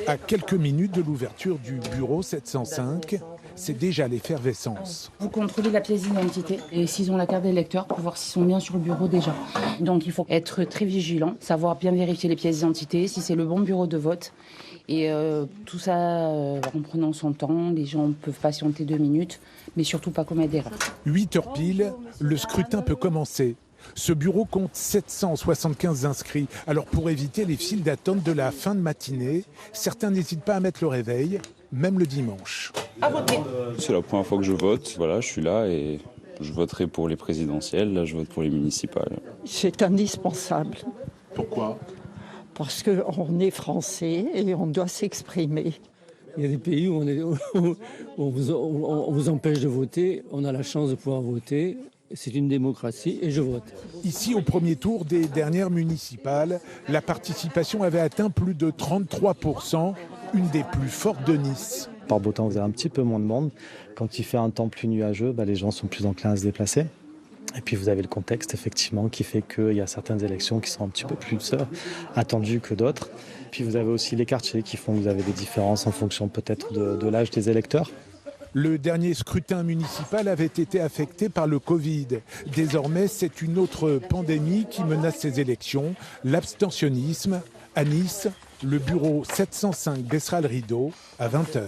À quelques minutes de l'ouverture du bureau 705, c'est déjà l'effervescence. Vous contrôlez la pièce d'identité et s'ils ont la carte d'électeur pour voir s'ils sont bien sur le bureau déjà. Donc il faut être très vigilant, savoir bien vérifier les pièces d'identité, si c'est le bon bureau de vote. Et tout ça en prenant son temps, les gens peuvent patienter 2 minutes, mais surtout pas commettre d'erreur. 8 heures pile, le scrutin peut commencer. Ce bureau compte 775 inscrits. Alors pour éviter les files d'attente de la fin de matinée, certains n'hésitent pas à mettre le réveil, même le dimanche. À voter. C'est la première fois que je vote. Voilà, je suis là et je voterai pour les présidentielles. Là, je vote pour les municipales. C'est indispensable. Pourquoi ? Parce qu'on est français et on doit s'exprimer. Il y a des pays où on vous empêche de voter. On a la chance de pouvoir voter. C'est une démocratie et je vote. Ici, au premier tour des dernières municipales, la participation avait atteint plus de 33%, une des plus fortes de Nice. Par beau temps, vous avez un petit peu moins de monde. Quand il fait un temps plus nuageux, les gens sont plus enclins à se déplacer. Et puis vous avez le contexte effectivement qui fait qu'il y a certaines élections qui sont un petit peu plus attendues que d'autres. Puis vous avez aussi les quartiers qui font que vous avez des différences en fonction peut-être de l'âge des électeurs. Le dernier scrutin municipal avait été affecté par le Covid. Désormais, c'est une autre pandémie qui menace ces élections, l'abstentionnisme. À Nice, le bureau 705 baissera le rideau à 20h.